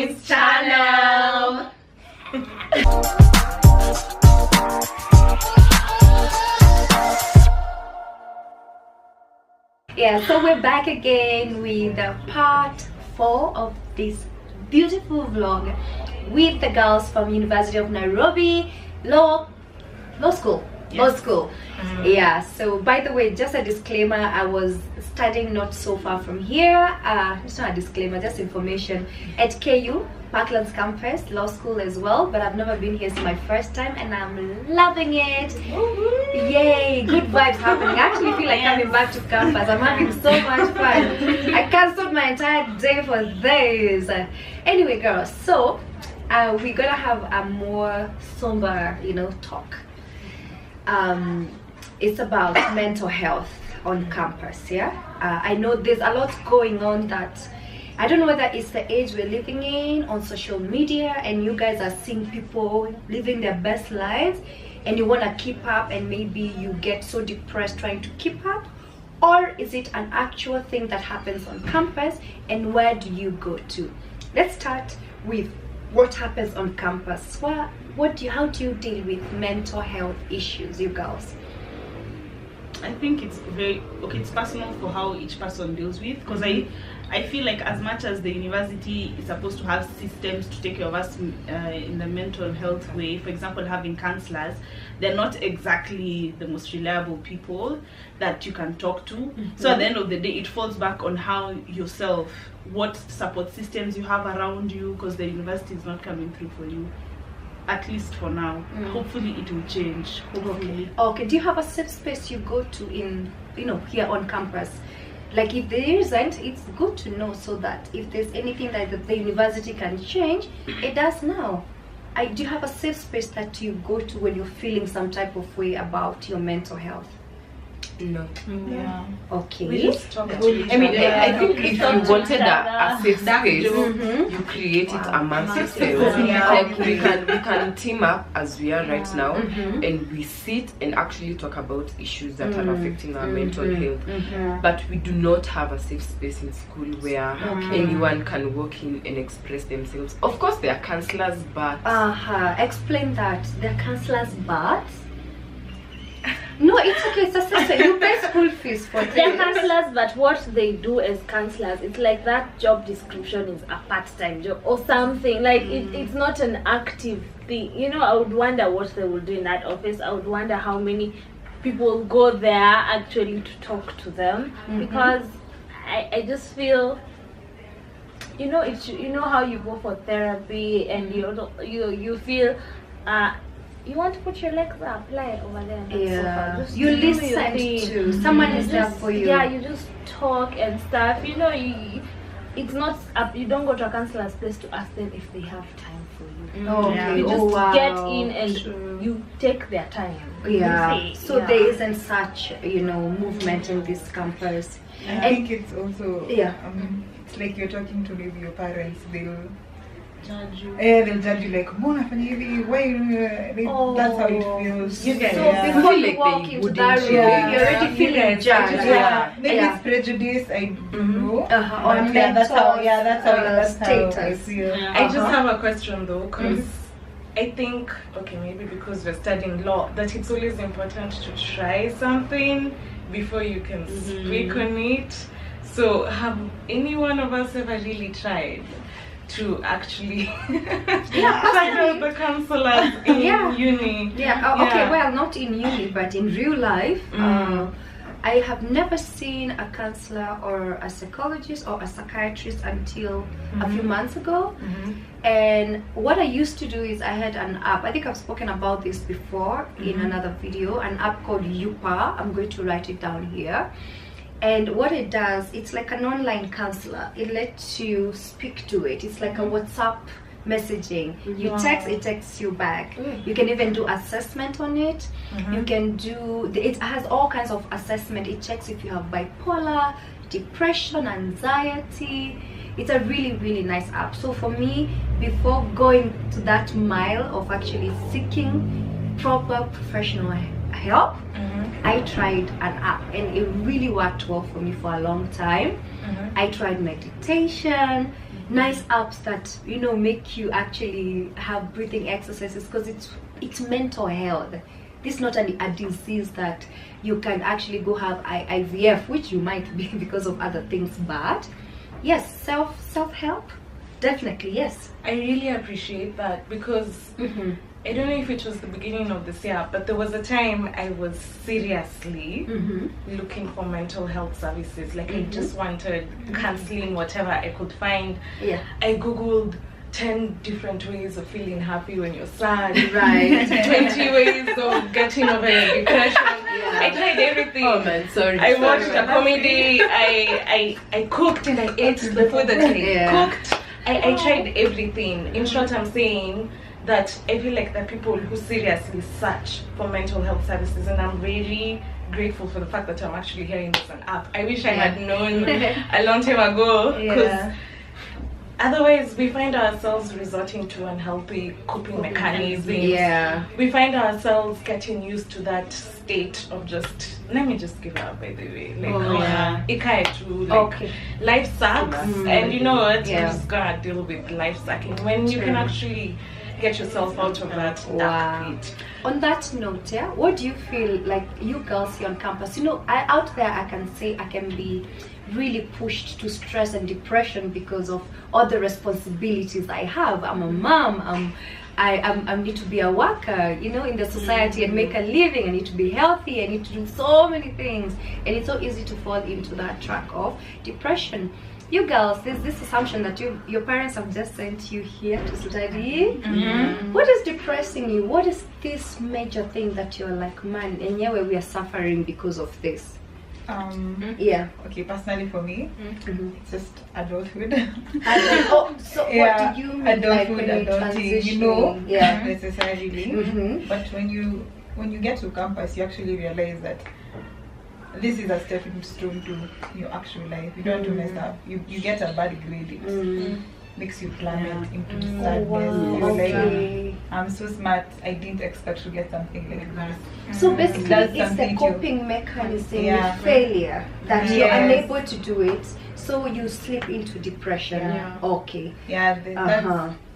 Mommy's channel. Yeah, so we're back again with part 4 of this beautiful vlog with the girls from University of Nairobi Law School. Yes. Law School. Yeah, so by the way, just a disclaimer, I was studying not so far from here. It's not a disclaimer, just information, at KU Parklands campus law school as well, but I've never been here. It's my first time and I'm loving it. Yay, good vibes happening. I actually feel like coming back to campus. I'm having so much fun. I cancelled my entire day for this. Anyway girls, so we're gonna have a more somber, talk. It's about mental health on campus. Yeah, I know there's a lot going on that I don't know whether it's the age we're living in on social media and you guys are seeing people living their best lives and you want to keep up and maybe you get so depressed trying to keep up, or is it an actual thing that happens on campus and where do you go to? Let's start with what happens on campus. How do you deal with mental health issues, you girls? I think it's it's personal for how each person deals with, because I feel like as much as the university is supposed to have systems to take care of us in the mental health way, for example having counselors, they're not exactly the most reliable people that you can talk to. So at the end of the day, it falls back on how yourself, what support systems you have around you, because the university is not coming through for you, at least for now. Hopefully it will change. Hopefully. Okay, do you have a safe space you go to in here on campus? Like if there isn't, it's good to know so that if there's anything that the university can change, it does now. Do you have a safe space that you go to when you're feeling some type of way about your mental health? No. Yeah. Okay. We just talk to each other. I think if you wanted a safe space, you create it amongst yourselves. Like we can team up as we are right now, and we sit and actually talk about issues that are affecting our mental health. But we do not have a safe space in school where anyone can walk in and express themselves. Of course, there are counselors, but explain that. There are counselors, but no, it's okay. It's a system. You pay school fees for this. They're counselors, but what they do as counselors, it's like that job description is a part-time job or something. Like it's not an active thing. I would wonder what they will do in that office. I would wonder how many people go there actually to talk to them, because I just feel, how you go for therapy and you feel you want to put your legs up, lie over there. Yeah, just you listen to someone is there for you. Yeah, you just talk and stuff. It's not up. You don't go to a counselor's place to ask them if they have time for you. Okay. You just get in and you take their time. Yeah. So there isn't such movement in this campus. I think it's also it's like you're talking to maybe your parents. They'll judge you. They'll judge you like, why? That's how it feels. You guys, so before you walk into that room, you're already feeling judged. Maybe it's prejudice. I don't know. Or that's how I feel. I just have a question though, because I think, maybe because we're studying law, that it's always important to try something before you can speak on it. So have any one of us ever really tried to actually find out the counselors in uni? Okay, well, not in uni, but in real life. I have never seen a counselor or a psychologist or a psychiatrist until a few months ago. And what I used to do is I had an app. I think I've spoken about this before in another video, an app called Yupa. I'm going to write it down here. And what it does, it's like an online counselor. It lets you speak to it. It's like a WhatsApp messaging. You text, it texts you back. You can even do assessment on it. You can do, it has all kinds of assessment. It checks if you have bipolar, depression, anxiety. It's a really, really nice app. So for me, before going to that mile of actually seeking proper professional help, I tried an app and it really worked well for me for a long time. I tried meditation. nice apps that make you actually have breathing exercises, because it's mental health. This is not a disease that you can actually go have IVF, which you might be because of other things, but yes, self-help, definitely, yes. I really appreciate that, because I don't know if it was the beginning of this year, but there was a time I was seriously looking for mental health services. Like I just wanted counseling, whatever I could find. Yeah. I googled 10 different ways of feeling happy when you're sad. Right. 20 ways of getting over your depression. I tried everything. Oh man, sorry. I watched a comedy. I cooked and I ate the food that I cooked. I tried everything. In short, I'm saying that I feel like there are people who seriously search for mental health services, and I'm very grateful for the fact that I'm actually hearing this on app. I wish I had known a long time ago, because otherwise we find ourselves resorting to unhealthy coping mechanisms. Yeah. We find ourselves getting used to that state of just, let me just give up, by the way. Like, life sucks, and you know what? You're just gonna deal with life sucking when you can actually get yourself out of that dark pit. On that note, what do you feel like you girls here on campus? Out there I can say I can be really pushed to stress and depression because of all the responsibilities I have. I'm a mom, I need to be a worker, in the society and make a living. I need to be healthy, I need to do so many things, and it's so easy to fall into that track of depression. You girls, there's this assumption that your parents have just sent you here to study. What is depressing you? What is this major thing that you're like, man, and yeah, we are suffering because of this? Okay, personally for me, it's just adulthood. So what do you mean adulthood, like adulting, not necessarily. But when you get to campus, you actually realize that this is a stepping stone to your actual life. You don't want to mess up. You get a bad grade, it makes you plummet into sadness. You're like, I'm so smart, I didn't expect to get something like this. So basically it's the coping mechanism with failure that you're unable to do it, so you slip into depression. That's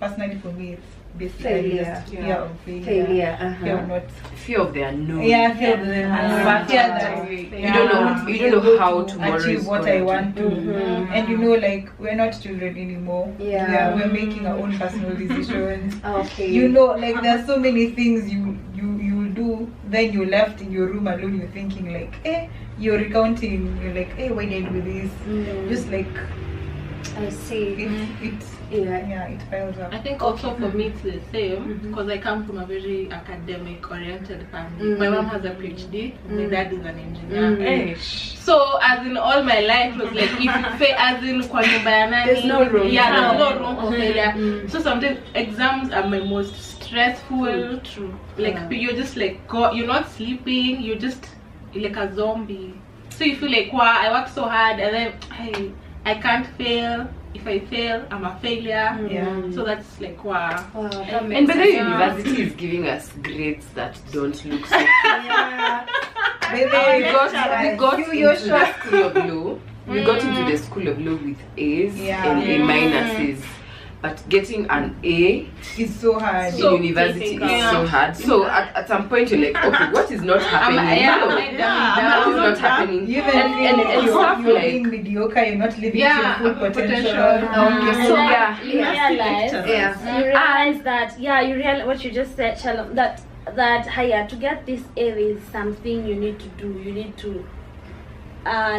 personally for me, it's basically just fear of failure. Fear of the unknown. Fear of the unknown. Fear that you don't know how tomorrow achieve is what I want to. And like, we're not children anymore. We're making our own personal decisions. Like, there's so many things you do, then you're left in your room alone, you're thinking like, you're recounting, you're like, why did I do this? Just like, I see. It piles up. I think also for me it's the same, because I come from a very academic oriented family. My mom has a PhD, my dad is an engineer. So as in all my life was like, if you fail, as in kwa nyumba ya nani, there's no room. There's no room for failure. So sometimes exams are my most stressful. True. Like you're just like, you're not sleeping, you're just like a zombie. So you feel like, wow, I worked so hard, and then I can't fail. If I fail, I'm a failure. So that's like, wow. And by the way, university is giving us grades that don't look so we got into the school of law. We got into the school of law with A's and A minuses. But getting an A is so hard. In university is so hard. So at some point you're like, okay, what is not happening? What is not happening? And stuff you're like being mediocre, you're not living to your full potential. You realize that you realize what you just said, Shalom, that to get this A is something you need to do. You need to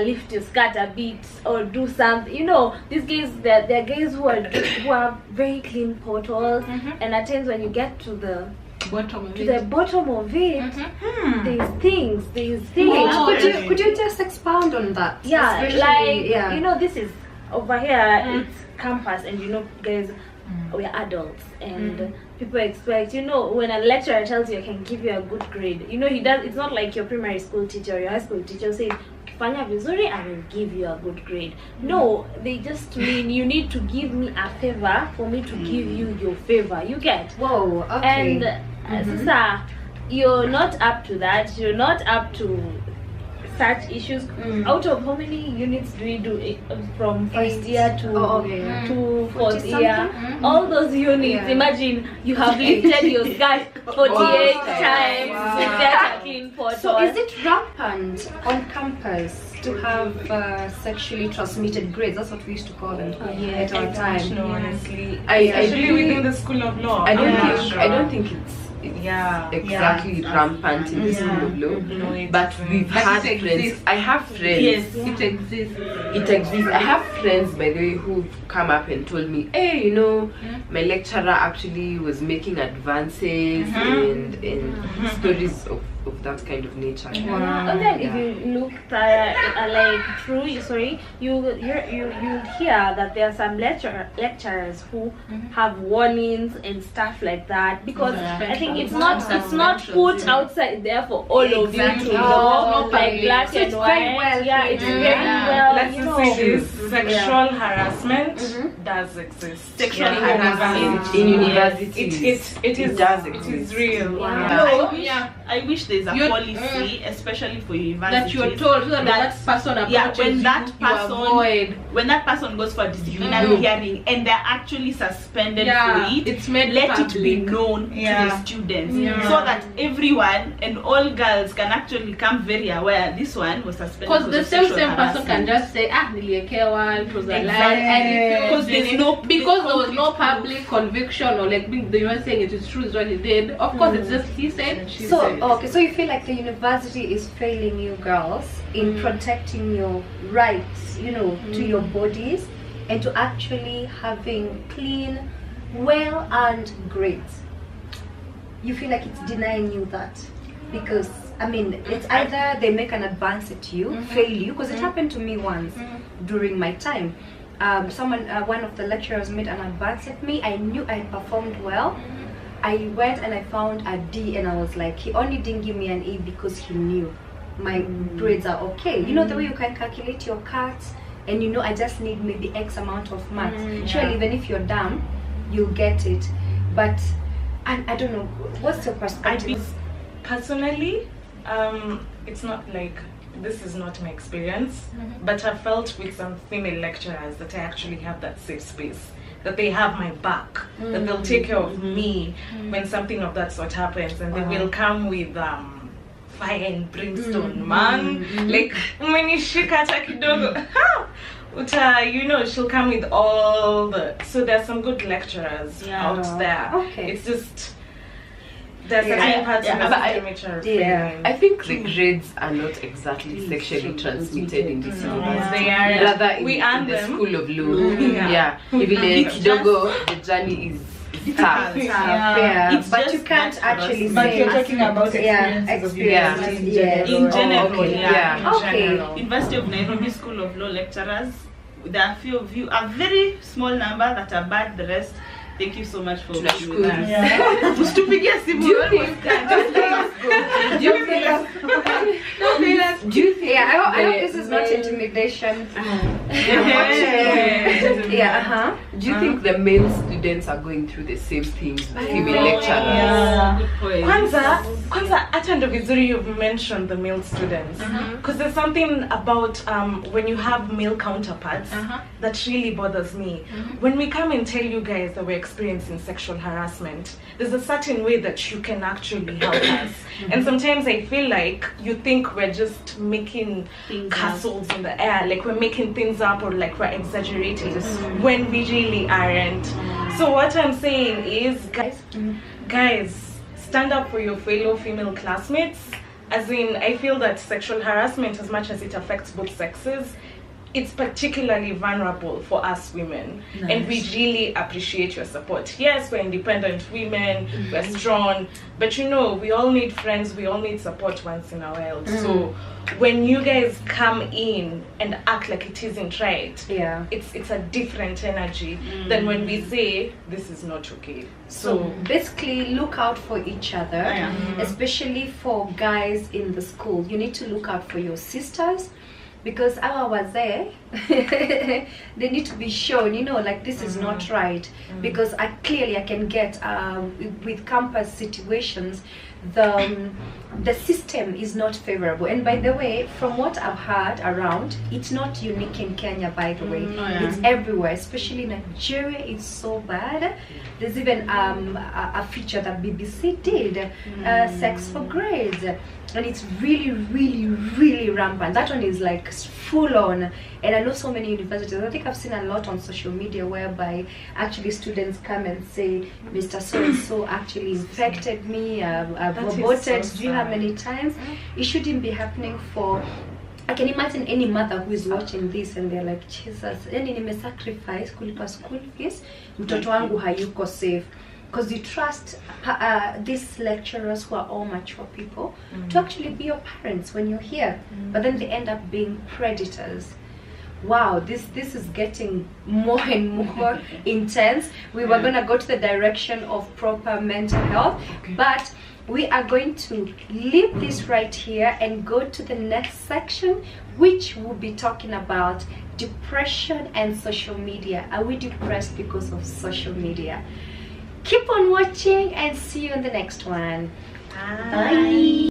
lift your skirt a bit or do something. These guys, they're guys who have very clean portals, and at times when you get to the bottom of it, there's things. Could you just expound on that? This is over here, it's campus, and guys, we're adults, and people expect, when a lecturer tells you I can give you a good grade, it's not like your primary school teacher or your high school teacher says, Fanya vizuri, I will give you a good grade. No, they just mean you need to give me a favor for me to give you your favor. You get? Whoa, okay. And you're not up to that. You're not up to such issues. Out of how many units do we do from first year to to fourth year? All those units. Imagine you have lifted your skirt 48 times with that clean photo. So is it rampant on campus to have sexually transmitted grades? That's what we used to call them at our time. No, honestly, Especially within the School of Law. I don't think it's exactly rampant in the School of Law. But we've had friends. I have friends. Yes, it exists. It exists. I have friends, by the way, who've come up and told me, hey, you know, my lecturer actually was making advances and stories of that kind of nature. And then if you look like through, you hear that there are some lecturers who have warnings and stuff like that, because I think it's not put outside there for all of you to know, like black and white. It's very well. Let's just say this: sexual harassment does exist. Sexual harassment in universities. It does exist. It is real. I wish there's a policy, especially for universities, that you're told that person approaches when that person goes for a disciplinary hearing and they're actually suspended for it, it's made let public. it be known to the students so that everyone and all girls can actually come very aware this one was suspended. Because the same person can just say, niliekewa, it was a lie, and because there was no public conviction or like the university saying it is true is what he did. Of course, it's just he said, she said. Okay, so you feel like the university is failing you girls in protecting your rights, you know, to your bodies and to actually having clean, well-earned grades. You feel like it's denying you that, because I mean, it's either they make an advance at you, fail you, because it happened to me once during my time. One of the lecturers made an advance at me. I knew I performed well. I went and I found a D, and I was like, he only didn't give me an E because he knew my grades are okay. You know the way you can calculate your cuts, and you know I just need maybe X amount of marks. Surely even if you're dumb, you'll get it. But I don't know, what's your perspective? Personally, it's not like, this is not my experience, but I felt with some female lecturers that I actually have that safe space, that they have my back, that they'll take care of me when something of that sort happens, and they will come with fire and brimstone, man. Like, umenishika hata kidogo, you know, she'll come with all the. So there's some good lecturers out there. It's just there's certain parts of the I think the grades are not exactly sexually transmitted in this university. They are. Rather, in the them. School of Law. Even kidogo, the journey is tough. But you can't actually say. But you're talking about experiences in general. Okay. University of Nairobi School of Law lecturers, there are a few of you, a very small number that are bad. The rest, thank you so much for doing that. Do you think I hope this is not intimidation. Do you think the male students are going through the same things with female lecturers? Kwanza hata ndo vizuri you've mentioned the male students, because there's something about when you have male counterparts that really bothers me. When we come and tell you guys that we're experiencing sexual harassment, there's a certain way that you can actually help us, and sometimes I feel like you think we're just making castles in the air, like we're making things up or like we're exaggerating when we really aren't. So what I'm saying is, guys, stand up for your fellow female classmates. As in, I feel that sexual harassment, as much as it affects both sexes, it's particularly vulnerable for us women. And we really appreciate your support. Yes, we're independent women, we're strong, but you know, we all need friends, we all need support once in a while. So when you guys come in and act like it isn't right, it's a different energy than when we say this is not okay. So basically, look out for each other, especially for guys in the school. You need to look out for your sisters, because our wazee, they need to be shown, you know, like this is not right. Because I can get with campus situations, the the system is not favorable. And by the way, from what I've heard around, it's not unique in Kenya, by the way. It's everywhere, especially Nigeria. It's so bad. There's even a feature that BBC did, Sex for Grades, and it's really, really, really rampant. That one is like full on. And I know so many universities, I think I've seen a lot on social media whereby actually students come and say, Mr. So-and-so actually infected me, I've aborted, do you know how many times? It shouldn't be happening for... I can imagine any mother who is watching this and they're like, Jesus, yani nimesacrifice kulipa school fees, mtoto wangu hayuko safe. Because you trust these lecturers who are all mature people to actually be your parents when you're here, but then they end up being predators. Wow, this is getting more and more intense. We were gonna go to the direction of proper mental health, but we are going to leave this right here and go to the next section, which will be talking about depression and social media. Are we depressed because of social media? Keep on watching and see you in the next one. Bye.